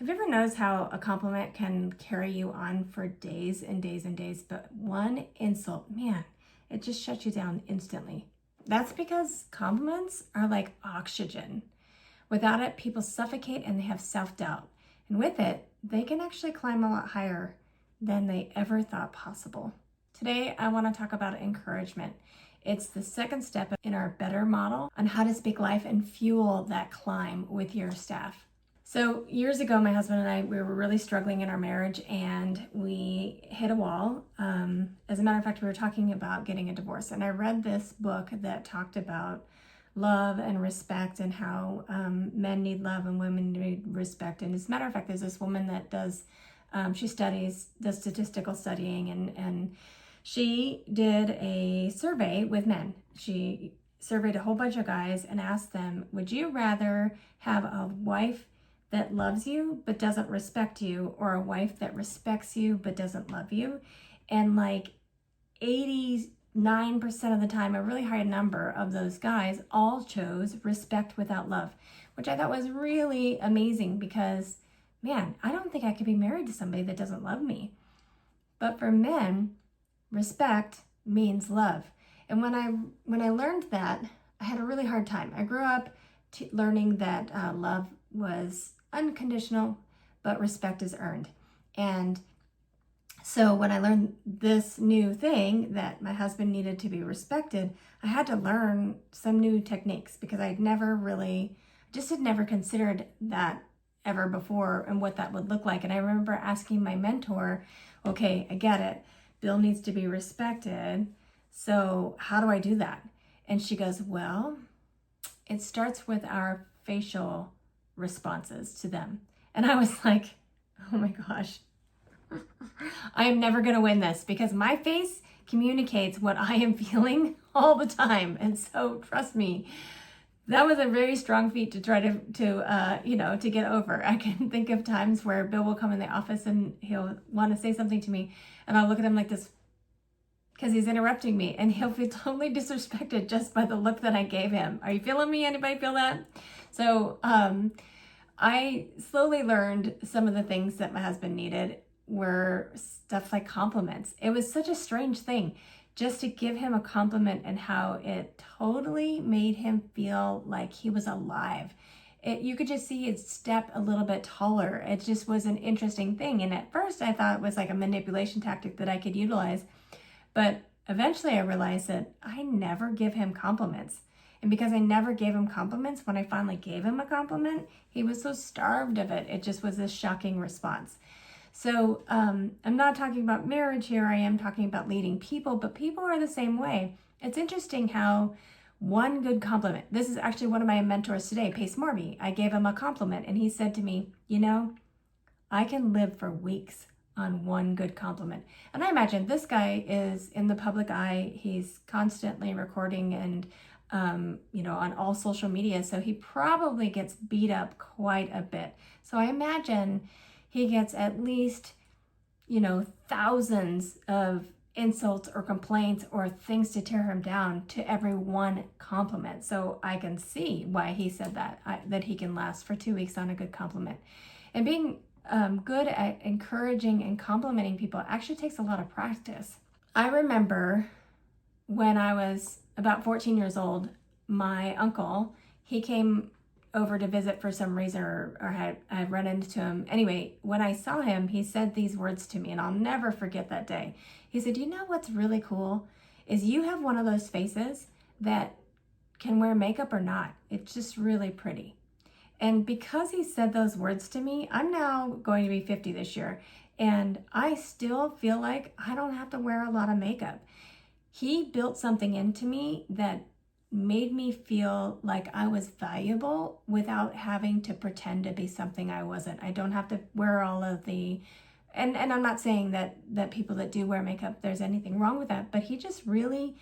Have you ever noticed how a compliment can carry you on for days and days and days, but one insult, man, it just shuts you down instantly? That's because compliments are like oxygen. Without it, people suffocate and they have self-doubt. And with it, they can actually climb a lot higher than they ever thought possible. Today, I want to talk about encouragement. It's the second step in our better model on how to speak life and fuel that climb with your staff. So years ago, my husband and I, we were really struggling in our marriage and we hit a wall. As a matter of fact, we were talking about getting a divorce, and I read this book that talked about love and respect and how men need love and women need respect. And as a matter of fact, there's this woman that does statistical studying, and she did a survey with men. She surveyed a whole bunch of guys and asked them, would you rather have a wife that loves you but doesn't respect you, or a wife that respects you but doesn't love you? And like 89% of the time, a really high number of those guys all chose respect without love, which I thought was really amazing because, man, I don't think I could be married to somebody that doesn't love me. But for men, respect means love. And when I learned that, I had a really hard time. I grew up learning that love was unconditional, but respect is earned. And so when I learned this new thing that my husband needed to be respected, I had to learn some new techniques because I had never considered that ever before and what that would look like. And I remember asking my mentor, okay, I get it. Bill needs to be respected. So how do I do that? And she goes, well, it starts with our facial responses to them. And I was like, oh my gosh, I am never going to win this because my face communicates what I am feeling all the time. And so trust me, that was a very strong feat to try to get over. I can think of times where Bill will come in the office and he'll want to say something to me, and I'll look at him like this because he's interrupting me, and he'll feel totally disrespected just by the look that I gave him. Are you feeling me? Anybody feel that? So I slowly learned some of the things that my husband needed were stuff like compliments. It was such a strange thing just to give him a compliment and how it totally made him feel like he was alive. You could just see he'd step a little bit taller. It just was an interesting thing. And at first I thought it was like a manipulation tactic that I could utilize. But eventually I realized that I never give him compliments. And because I never gave him compliments, when I finally gave him a compliment, he was so starved of it. It just was this shocking response. So I'm not talking about marriage here. I am talking about leading people, but people are the same way. It's interesting how one good compliment, this is actually one of my mentors today, Pace Morby. I gave him a compliment and he said to me, you know, I can live for weeks on one good compliment. And I imagine this guy is in the public eye. He's constantly recording and, on all social media. So he probably gets beat up quite a bit. So I imagine he gets at least, thousands of insults or complaints or things to tear him down to every one compliment. So I can see why he said that he can last for 2 weeks on a good compliment. And being good at encouraging and complimenting people actually takes a lot of practice. I remember when I was about 14 years old, my uncle, he came over to visit for some reason, or I had run into him. Anyway, when I saw him, he said these words to me, and I'll never forget that day. He said, you know what's really cool is you have one of those faces that can wear makeup or not. It's just really pretty. And because he said those words to me, I'm now going to be 50 this year, and I still feel like I don't have to wear a lot of makeup. He built something into me that made me feel like I was valuable without having to pretend to be something I wasn't. I don't have to wear all of the, and I'm not saying that people that do wear makeup, there's anything wrong with that, but he just really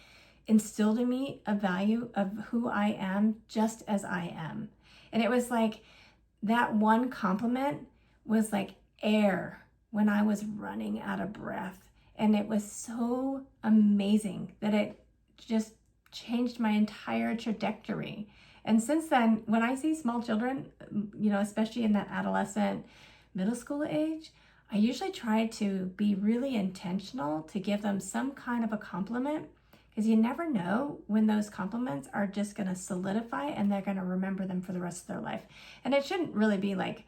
instilled in me a value of who I am just as I am. And it was like that one compliment was like air when I was running out of breath. And it was so amazing that it just changed my entire trajectory. And since then, when I see small children, especially in that adolescent middle school age, I usually try to be really intentional to give them some kind of a compliment, because you never know when those compliments are just going to solidify and they're going to remember them for the rest of their life. And it shouldn't really be like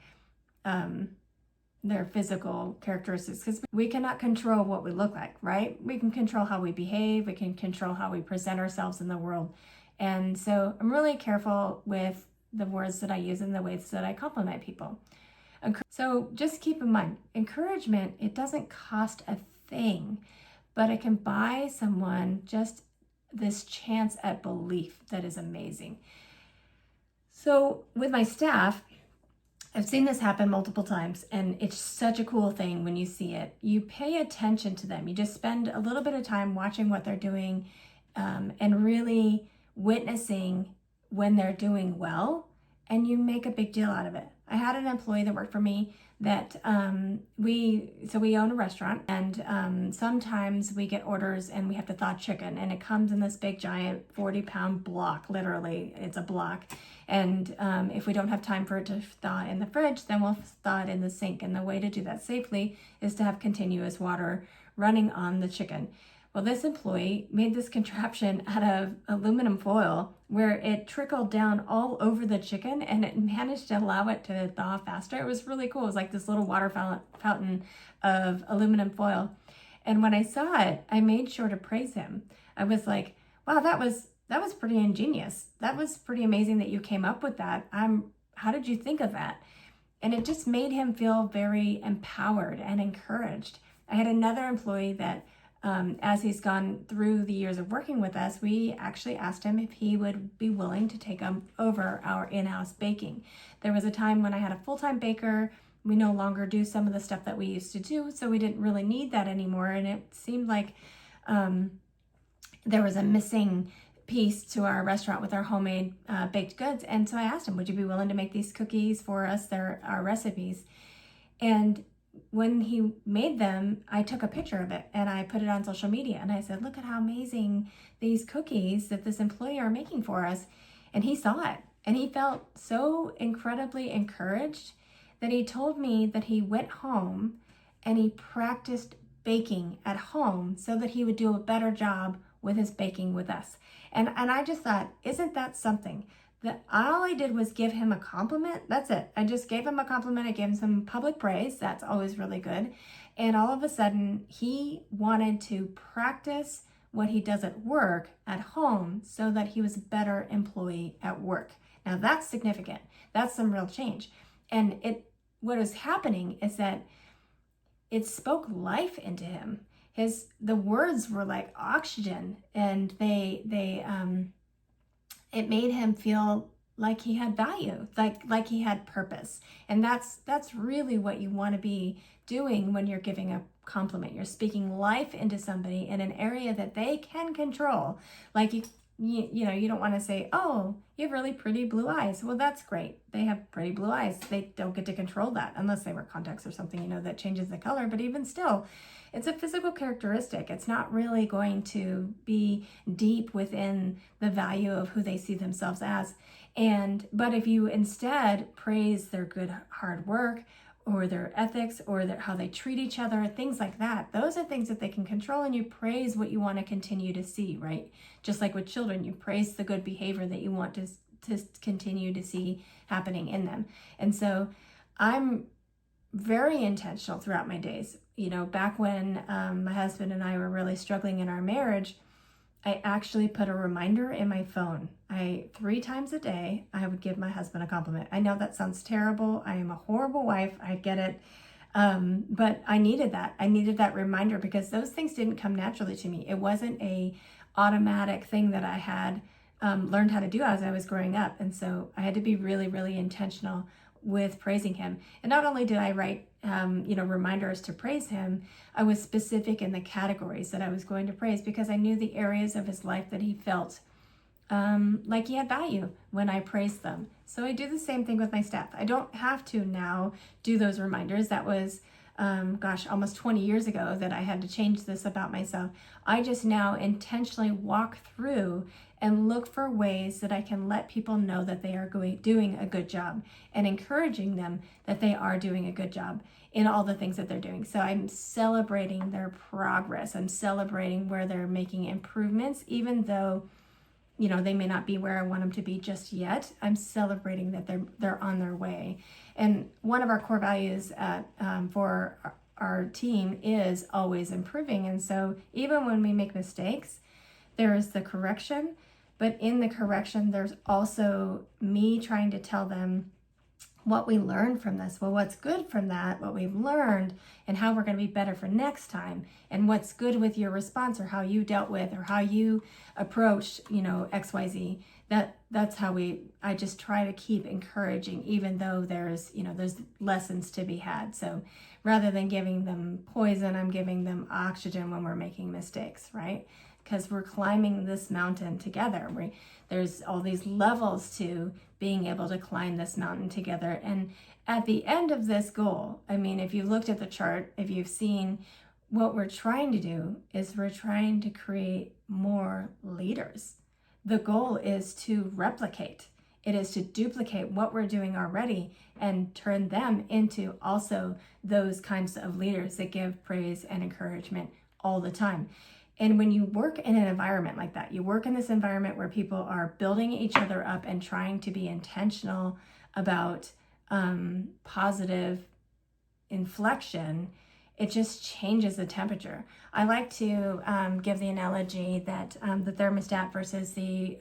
their physical characteristics, because we cannot control what we look like, right? We can control how we behave, we can control how we present ourselves in the world. And so I'm really careful with the words that I use and the ways that I compliment people. So just keep in mind, encouragement, it doesn't cost a thing, but it can buy someone just this chance at belief that is amazing. So with my staff, I've seen this happen multiple times, and it's such a cool thing when you see it. You pay attention to them. You just spend a little bit of time watching what they're doing, and really witnessing when they're doing well, and you make a big deal out of it. I had an employee that worked for me that we own a restaurant, and sometimes we get orders and we have to thaw chicken, and it comes in this big giant 40-pound block. Literally, it's a block. And if we don't have time for it to thaw in the fridge, then we'll thaw it in the sink. And the way to do that safely is to have continuous water running on the chicken. Well, this employee made this contraption out of aluminum foil where it trickled down all over the chicken, and it managed to allow it to thaw faster. It was really cool. It was like this little water fountain of aluminum foil. And when I saw it, I made sure to praise him. I was like, wow, that was pretty ingenious. That was pretty amazing that you came up with that. How did you think of that? And it just made him feel very empowered and encouraged. I had another employee that as he's gone through the years of working with us, we actually asked him if he would be willing to take over our in-house baking. There was a time when I had a full-time baker. We no longer do some of the stuff that we used to do, so we didn't really need that anymore. And it seemed like there was a missing piece to our restaurant with our homemade baked goods. And so I asked him, would you be willing to make these cookies for us? They're our recipes. And when he made them, I took a picture of it and I put it on social media, and I said, look at how amazing these cookies that this employee are making for us. And he saw it, and he felt so incredibly encouraged that he told me that he went home and he practiced baking at home so that he would do a better job with his baking with us. And I just thought, isn't that something? That all I did was give him a compliment. That's it. I just gave him a compliment. I gave him some public praise. That's always really good. And all of a sudden, he wanted to practice what he does at work at home so that he was a better employee at work. Now that's significant. That's some real change. And what is happening is that it spoke life into him. The words were like oxygen, and it made him feel like he had value, like he had purpose. And that's really what you want to be doing when you're giving a compliment. You're speaking life into somebody in an area that they can control. Like you don't want to say, oh, you have really pretty blue eyes. Well, that's great. They have pretty blue eyes. They don't get to control that unless they wear contacts or something, that changes the color. But even still, it's a physical characteristic. It's not really going to be deep within the value of who they see themselves as. But if you instead praise their good hard work, or their ethics, or how they treat each other, things like that, those are things that they can control, and you praise what you want to continue to see, right? Just like with children, you praise the good behavior that you want to continue to see happening in them. And so I'm very intentional throughout my days. Back when my husband and I were really struggling in our marriage, I actually put a reminder in my phone. 3 times a day, I would give my husband a compliment. I know that sounds terrible. I am a horrible wife. I get it. But I needed that. I needed that reminder because those things didn't come naturally to me. It wasn't a automatic thing that I had learned how to do as I was growing up. And so I had to be really, really intentional with praising him. And not only did I write, reminders to praise him, I was specific in the categories that I was going to praise because I knew the areas of his life that he felt like he had value when I praised them. So I do the same thing with my staff. I don't have to now do those reminders. That was, almost 20 years ago that I had to change this about myself. I just now intentionally walk through and look for ways that I can let people know that they are doing a good job, and encouraging them that they are doing a good job in all the things that they're doing. So I'm celebrating their progress. I'm celebrating where they're making improvements, even though, you know, they may not be where I want them to be just yet. I'm celebrating that they're on their way. And one of our core values for our team is always improving. And so even when we make mistakes, there is the correction, but in the correction, there's also me trying to tell them what we learned from this. Well, what's good from that, what we've learned, and how we're going to be better for next time, and what's good with your response, or how you dealt with, or how you approached, you know, XYZ. That's how I just try to keep encouraging, even though there's lessons to be had. So rather than giving them poison, I'm giving them oxygen when we're making mistakes, right? Because we're climbing this mountain together. There's all these levels to being able to climb this mountain together. And at the end of this goal, I mean, if you looked at the chart, if you've seen, what we're trying to do is we're trying to create more leaders. The goal is to replicate. It is to duplicate what we're doing already and turn them into also those kinds of leaders that give praise and encouragement all the time. And when you work in an environment like that, you work in this environment where people are building each other up and trying to be intentional about positive inflection, it just changes the temperature. I like to give the analogy that the thermostat versus the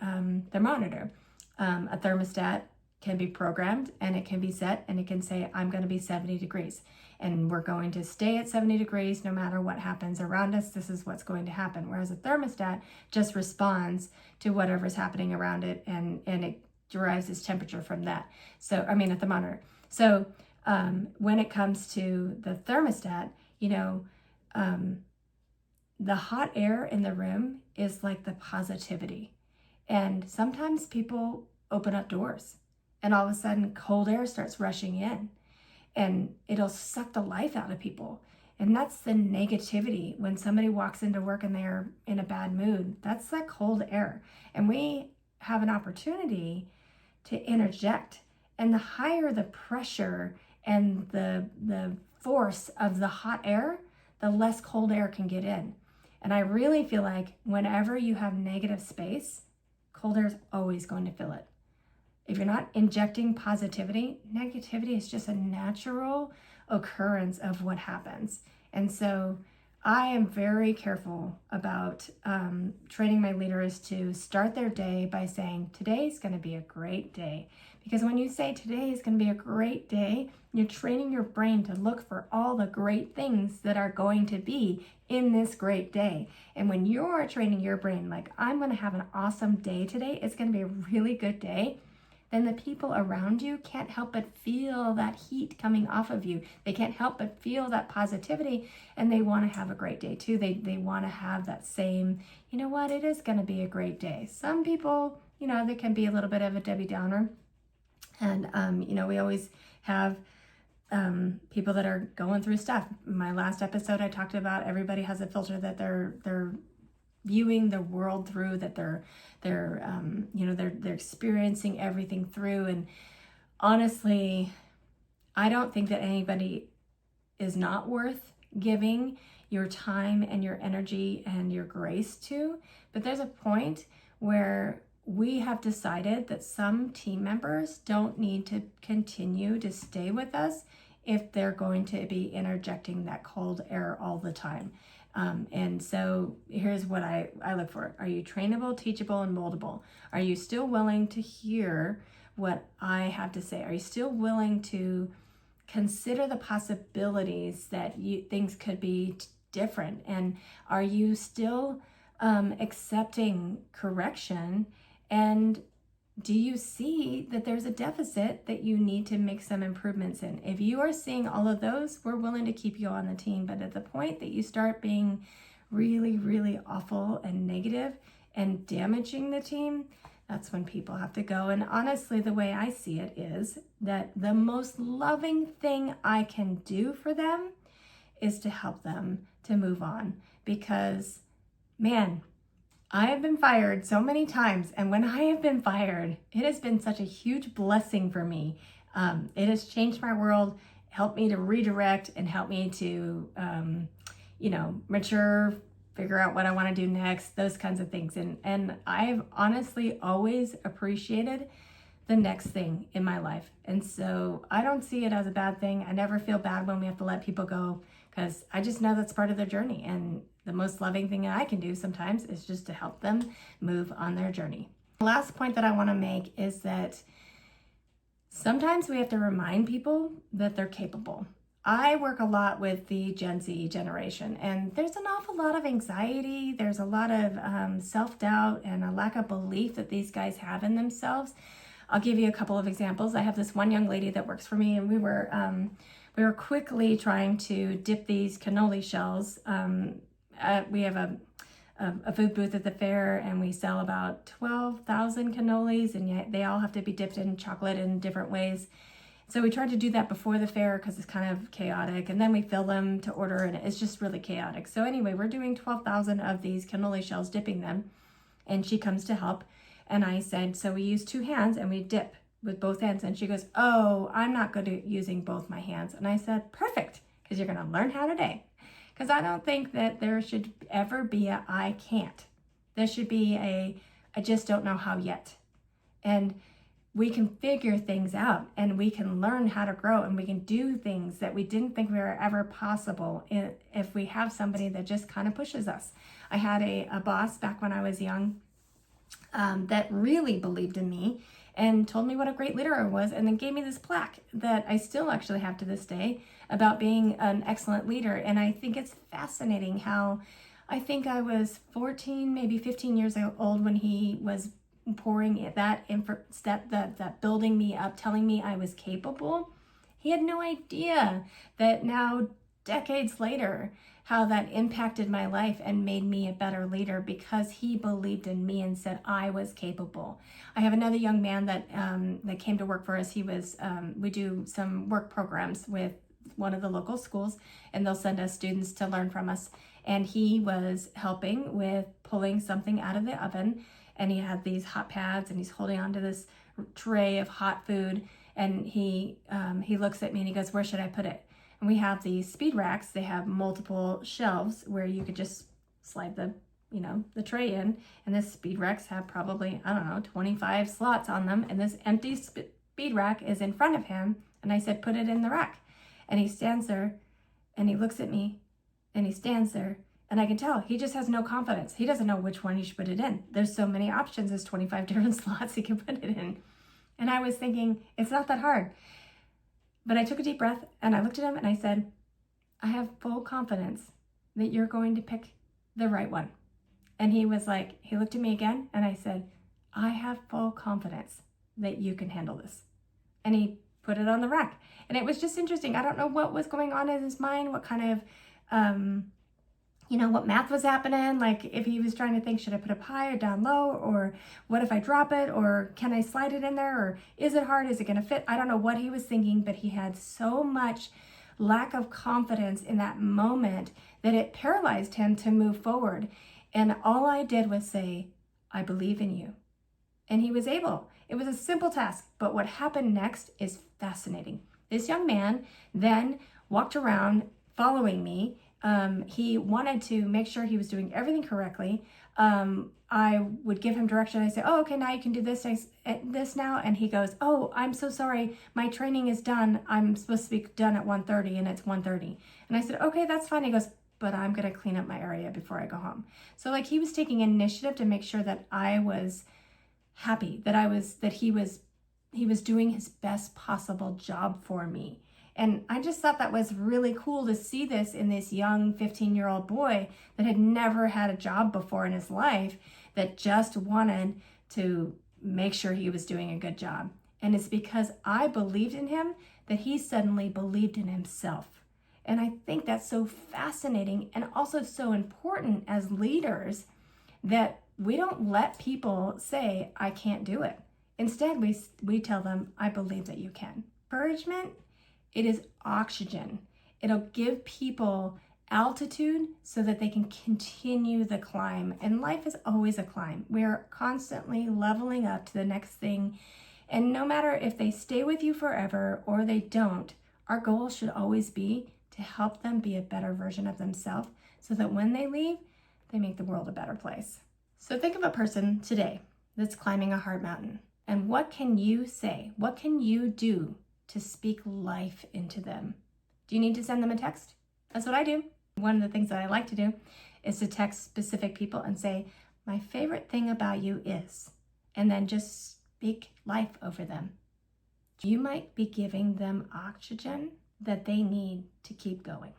thermometer. A thermostat can be programmed, and it can be set, and it can say, I'm going to be 70 degrees. And we're going to stay at 70 degrees no matter what happens around us. This is what's going to happen. Whereas a thermostat just responds to whatever's happening around it, and it derives its temperature from that. So, I mean, a thermometer. So when it comes to the thermostat, you know, the hot air in the room is like the positivity. And sometimes people open up doors, and all of a sudden cold air starts rushing in, and it'll suck the life out of people. And that's the negativity. When somebody walks into work and they're in a bad mood, that's that cold air. And we have an opportunity to interject. And the higher the pressure and the force of the hot air, the less cold air can get in. And I really feel like whenever you have negative space, cold air is always going to fill it. If you're not injecting positivity, negativity is just a natural occurrence of what happens. And so I am very careful about training my leaders to start their day by saying, today's going to be a great day. Because when you say today is going to be a great day, you're training your brain to look for all the great things that are going to be in this great day. And when you're training your brain, like, I'm going to have an awesome day today, it's going to be a really good day, then the people around you can't help but feel that heat coming off of you. They can't help but feel that positivity, and they want to have a great day too. They want to have that same, you know what, it is going to be a great day. Some people, you know, there can be a little bit of a Debbie Downer. And, you know, we always have people that are going through stuff. My last episode, I talked about everybody has a filter that they're viewing the world through, that they're experiencing everything through. And honestly, I don't think that anybody is not worth giving your time and your energy and your grace to. But there's a point where we have decided that some team members don't need to continue to stay with us if they're going to be interjecting that cold air all the time. And so here's what I look for. Are you trainable, teachable, and moldable? Are you still willing to hear what I have to say? Are you still willing to consider the possibilities that things could be different? And are you still accepting correction? And do you see that there's a deficit that you need to make some improvements in? If you are seeing all of those, we're willing to keep you on the team. But at the point that you start being really, really awful and negative and damaging the team, that's when people have to go. And honestly, the way I see it is that the most loving thing I can do for them is to help them to move on. Because, man, I have been fired so many times, and when I have been fired, it has been such a huge blessing for me. It has changed my world, helped me to redirect, and helped me to, mature, figure out what I want to do next, those kinds of things. And I've honestly always appreciated the next thing in my life. And so I don't see it as a bad thing. I never feel bad when we have to let people go, because I just know that's part of their journey. And the most loving thing I can do sometimes is just to help them move on their journey. The last point that I want to make is that sometimes we have to remind people that they're capable. I work a lot with the Gen Z generation, and there's an awful lot of anxiety. There's a lot of self-doubt and a lack of belief that these guys have in themselves. I'll give you a couple of examples. I have this one young lady that works for me, and we were quickly trying to dip these cannoli shells. We have a food booth at the fair, and we sell about 12,000 cannolis, and yet they all have to be dipped in chocolate in different ways. So we tried to do that before the fair because it's kind of chaotic, and then we fill them to order, and it's just really chaotic. So anyway, we're doing 12,000 of these cannoli shells, dipping them, and she comes to help. And I said, so we use 2 hands and we dip with both hands. And she goes, oh, I'm not good at using both my hands. And I said, perfect, because you're going to learn how today. Because I don't think that there should ever be a I can't. There should be a I just don't know how yet. And we can figure things out, and we can learn how to grow, and we can do things that we didn't think were ever possible if we have somebody that just kind of pushes us. I had a boss back when I was young that really believed in me and told me what a great leader I was, and then gave me this plaque that I still actually have to this day about being an excellent leader. And I think it's fascinating how I think I was 14, maybe 15 years old when he was pouring that building me up, telling me I was capable. He had no idea that now, decades later, how that impacted my life and made me a better leader, because he believed in me and said I was capable. I have another young man that came to work for us. He was we do some work programs with one of the local schools, and they'll send us students to learn from us. And he was helping with pulling something out of the oven, and he had these hot pads, and he's holding onto this tray of hot food, and he looks at me and he goes, where should I put it? And we have these speed racks. They have multiple shelves where you could just slide the tray in, and this speed racks have probably, 25 slots on them, and this empty speed rack is in front of him. And I said, put it in the rack. And he stands there, and he looks at me, and he stands there, and I can tell he just has no confidence. He doesn't know which one he should put it in. There's so many options. There's 25 different slots he can put it in. And I was thinking, it's not that hard. But I took a deep breath, and I looked at him, and I said, I have full confidence that you're going to pick the right one. And he was like, he looked at me again, and I said, I have full confidence that you can handle this. And he put it on the rack. And it was just interesting. I don't know what was going on in his mind, what kind of, what math was happening. Like if he was trying to think, should I put it up high or down low? Or what if I drop it? Or can I slide it in there? Or is it hard? Is it going to fit? I don't know what he was thinking, but he had so much lack of confidence in that moment that it paralyzed him to move forward. And all I did was say, I believe in you. And he was able. It was a simple task, but what happened next is fascinating. This young man then walked around following me. He wanted to make sure he was doing everything correctly. I would give him direction. I say, oh, okay, now you can do this now. And he goes, oh, I'm so sorry. My training is done. I'm supposed to be done at 1:30 and it's 1:30. And I said, okay, that's fine. He goes, but I'm going to clean up my area before I go home. So he was taking initiative to make sure that I was happy, that he was doing his best possible job for me. And I just thought that was really cool to see this in this young 15-year-old boy that had never had a job before in his life, that just wanted to make sure he was doing a good job. And it's because I believed in him that he suddenly believed in himself. And I think that's so fascinating and also so important as leaders, that we don't let people say, I can't do it. Instead, we tell them, I believe that you can. Encouragement, it is oxygen. It'll give people altitude so that they can continue the climb. And life is always a climb. We're constantly leveling up to the next thing. And no matter if they stay with you forever or they don't, our goal should always be to help them be a better version of themselves so that when they leave, they make the world a better place. So think of a person today that's climbing a hard mountain. And what can you say? What can you do to speak life into them? Do you need to send them a text? That's what I do. One of the things that I like to do is to text specific people and say, my favorite thing about you is, and then just speak life over them. You might be giving them oxygen that they need to keep going.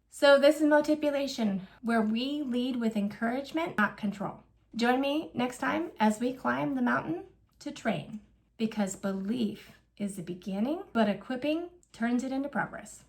So this is Motipulation, where we lead with encouragement, not control. Join me next time as we climb the mountain to train, because belief is the beginning, but equipping turns it into progress.